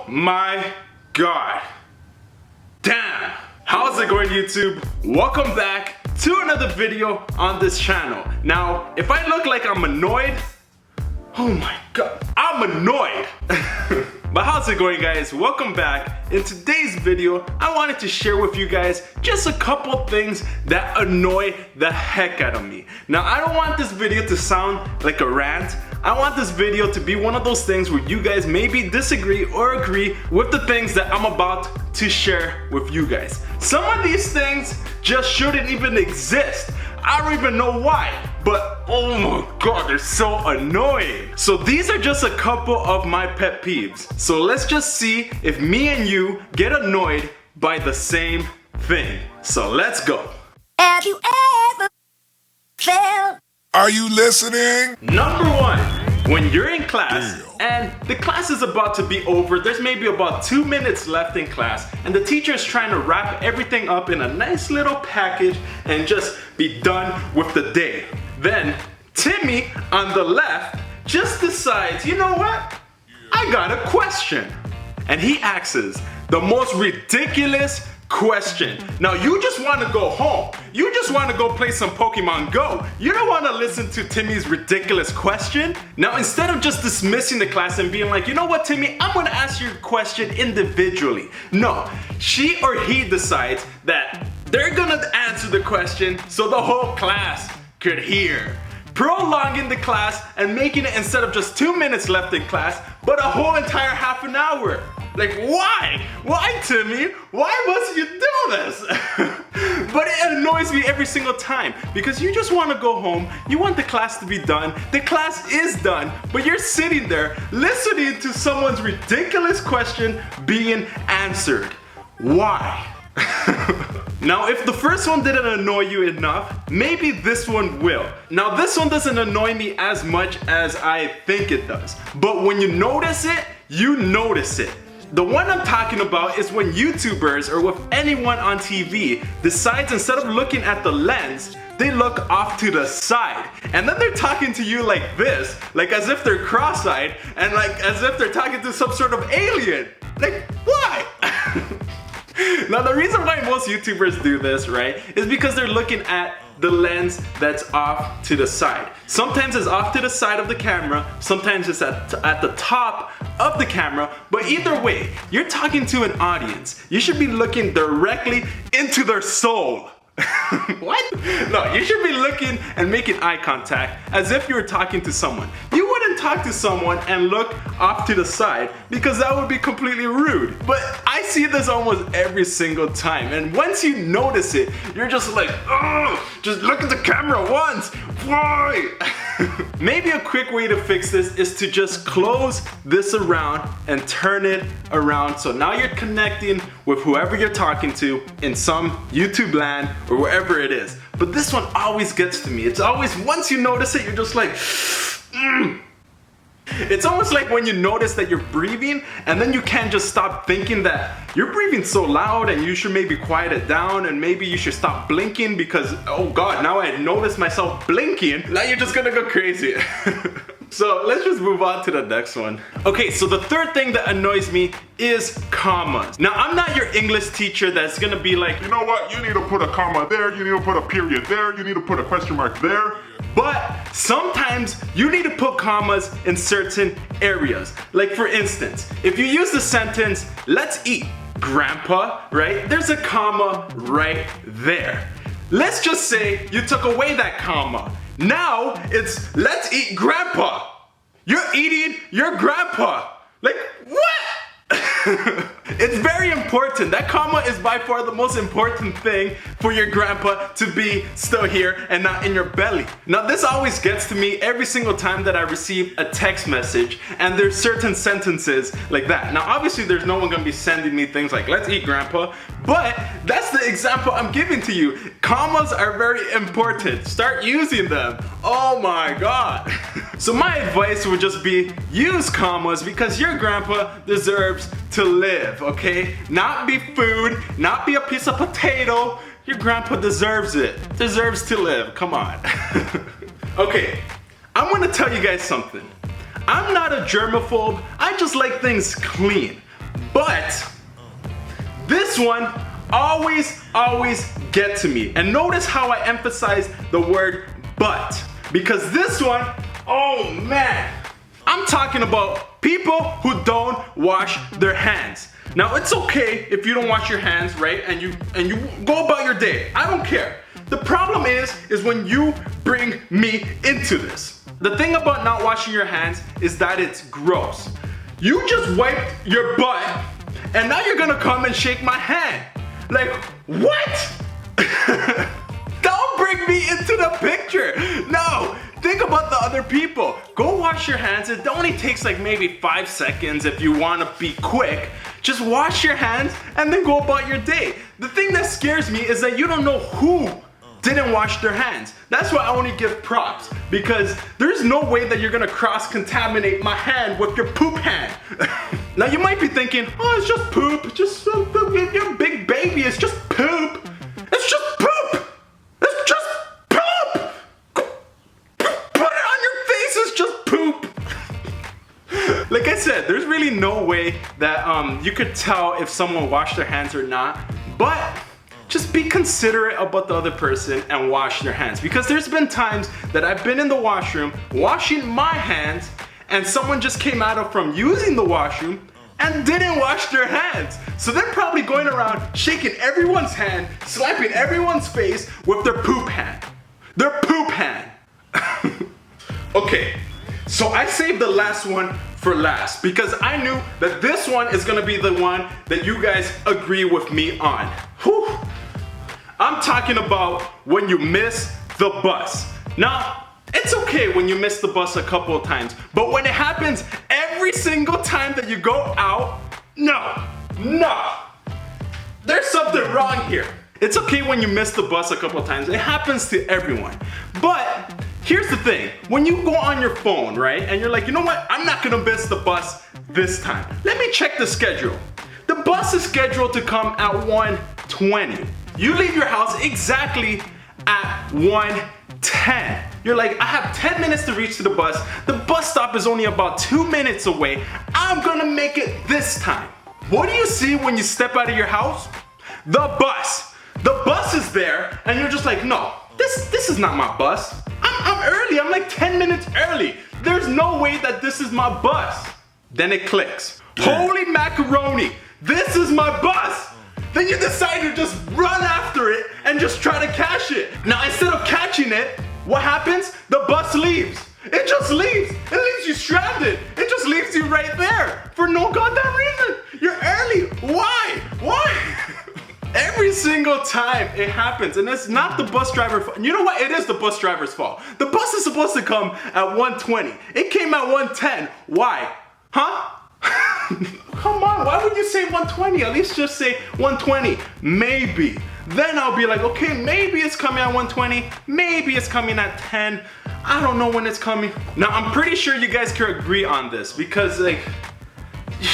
my god. Damn. How's it going, YouTube? Welcome back to another video on this channel. Now, if I look like I'm annoyed, oh my god, I'm annoyed. But how's it going, guys? Welcome back. In today's video, I wanted to share with you guys just a couple things that annoy the heck out of me. Now, I don't want this video to sound like a rant. I want this video to be one of those things where you guys maybe disagree or agree with the things that I'm about to share with you guys. Some of these things just shouldn't even exist. I don't even know why, but oh my god, they're so annoying. So these are just a couple of my pet peeves. So let's just see if me and you get annoyed by the same thing. So let's go. Have you ever felt? Are you listening? Number one, when you're in class and the class is about to be over, there's maybe about 2 minutes left in class, and the teacher is trying to wrap everything up in a nice little package and just be done with the day. Then Timmy on the left just decides, you know what? I got a question. And he asks the most ridiculous question. Now you just want to go home. You just want to go play some Pokemon Go. You don't want to listen to Timmy's ridiculous question. Now instead of just dismissing the class and being like, you know what, Timmy, I'm going to ask you a question individually. No, she or he decides that they're going to answer the question so the whole class could hear. Prolonging the class and making it, instead of just 2 minutes left in class, but a whole entire half an hour. Like, why? Why, Timmy? Why must you do this? But it annoys me every single time because you just want to go home. You want the class to be done. The class is done, but you're sitting there listening to someone's ridiculous question being answered. Why? Now, if the first one didn't annoy you enough, maybe this one will. Now, this one doesn't annoy me as much as I think it does. But when you notice it, you notice it. The one I'm talking about is when YouTubers or with anyone on TV decides, instead of looking at the lens, they look off to the side. And then they're talking to you like this, like as if they're cross-eyed and like as if they're talking to some sort of alien. Like, why? Now the reason why most YouTubers do this, right, is because they're looking at the lens that's off to the side. Sometimes it's off to the side of the camera, sometimes it's at the top of the camera, but either way, you're talking to an audience. You should be looking directly into their soul. What? No, you should be looking and making eye contact as if you were talking to someone. You wouldn't talk to someone and look off to the side because that would be completely rude. But I see this almost every single time, and once you notice it, you're just like, oh, just look at the camera once. Why? Maybe a quick way to fix this is to just close this around and turn it around, so now you're connecting with whoever you're talking to in some YouTube land or wherever it is. But this one always gets to me. It's always, once you notice it, you're just like, It's almost like when you notice that you're breathing and then you can't just stop thinking that you're breathing so loud and you should maybe quiet it down, and maybe you should stop blinking because, oh god, now I notice myself blinking. Now you're just gonna go crazy. So let's just move on to the next one. Okay, so the third thing that annoys me is commas. Now, I'm not your English teacher that's gonna be like, You know what? You need to put a comma there. You need to put a period there. You need to put a question mark there. but sometimes you need to put commas in certain areas. Like for instance, if you use the sentence, let's eat, Grandpa, right? There's a comma right there. Let's just say you took away that comma. Now it's, let's eat Grandpa. You're eating your grandpa. Like, what? It's very important. That comma is by far the most important thing for your grandpa to be still here and not in your belly. Now this always gets to me every single time that I receive a text message and there's certain sentences like that. Now obviously there's no one gonna be sending me things like, let's eat grandpa, but that's the example I'm giving to you. Commas are very important. Start using them. Oh my god. So my advice would just be, use commas because your grandpa deserves to live, okay? Not be food, not be a piece of potato. Your grandpa deserves it. Deserves to live, come on. Okay, I'm gonna tell you guys something. I'm not a germaphobe, I just like things clean. But this one always get to me. And notice how I emphasize the word but. Because this one, oh man, I'm talking about people who don't wash their hands. Now it's okay if you don't wash your hands, right? And you go about your day. I don't care. The problem is when you bring me into this. The thing about not washing your hands is that it's gross. You just wiped your butt and now you're gonna come and shake my hand. Like, what? Don't bring me into the picture. No, think about the other people. Go wash your hands. It only takes like maybe 5 seconds if you want to be quick. Just wash your hands and then go about your day. The thing that scares me is that you don't know who didn't wash their hands. That's why I only give props, because there's no way that you're gonna cross-contaminate my hand with your poop hand. Now you might be thinking, oh, it's just poop. Just your big baby is just poop. It's just poop. It's just poop. Put it on your face. It's just poop. Like I said, there's really no way that you could tell if someone washed their hands or not, but just be considerate about the other person and wash their hands. Because there's been times that I've been in the washroom washing my hands and someone just came out of from using the washroom and didn't wash their hands. So they're probably going around shaking everyone's hand, slapping everyone's face with their poop hand. Their poop hand. Okay, so I saved the last one for last because I knew that this one is gonna be the one that you guys agree with me on. Whew. I'm talking about when you miss the bus. Now, it's okay when you miss the bus a couple of times, but when it happens every single time that you go out, no, there's something wrong here. It's okay when you miss the bus a couple of times. It happens to everyone. But here's the thing, when you go on your phone, right, and you're like, you know what, I'm not gonna miss the bus this time. Let me check the schedule. The bus is scheduled to come at 1:20. You leave your house exactly at 1:10. You're like, I have 10 minutes to reach to the bus. The bus stop is only about 2 minutes away. I'm gonna make it this time. What do you see when you step out of your house? The bus. The bus is there, and you're just like, no, this is not my bus. I'm early. I'm like 10 minutes early. There's no way that this is my bus. Then it clicks. Holy macaroni, this is my bus. Then you decide to just run after it and just try to catch it. Now instead of catching it, what happens? The bus leaves. It just leaves. It leaves you stranded. It just leaves you right there for no goddamn reason. You're early. Why? Every single time it happens, and it's not the bus driver fault. You know what? It is the bus driver's fault. The bus is supposed to come at 1:20. It came at 1:10. Why? Huh? Come on, why would you say 1:20? At least just say 1:20. Maybe. Then I'll be like, okay, maybe it's coming at 1:20. Maybe it's coming at 10. I don't know when it's coming. Now, I'm pretty sure you guys can agree on this because, like,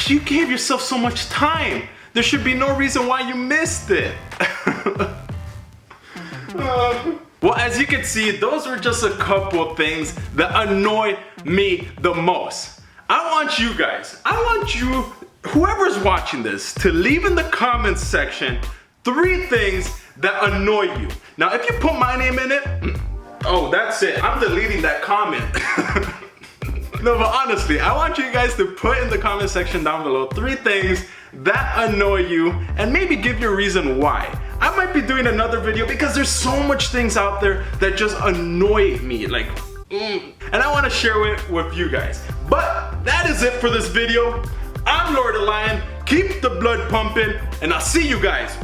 you gave yourself so much time. There should be no reason why you missed it. Well, as you can see, those were just a couple things that annoy me the most. I want you guys, whoever's watching this, to leave in the comments section 3 things that annoy you. Now, if you put my name in it, oh, that's it. I'm deleting that comment. No, but honestly, I want you guys to put in the comment section down below 3 things that annoy you and maybe give your reason why. I might be doing another video because there's so much things out there that just annoy me, like, and I want to share it with you guys. But that is it for this video. I'm Lord the Lion. Keep the blood pumping, and I'll see you guys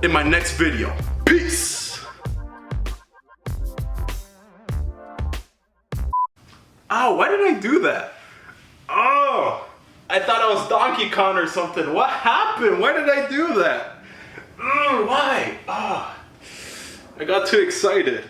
in my next video. Peace. Oh, why did I do that? Oh, I thought I was Donkey Kong or something. What happened? Why did I do that? Why? Oh, I got too excited.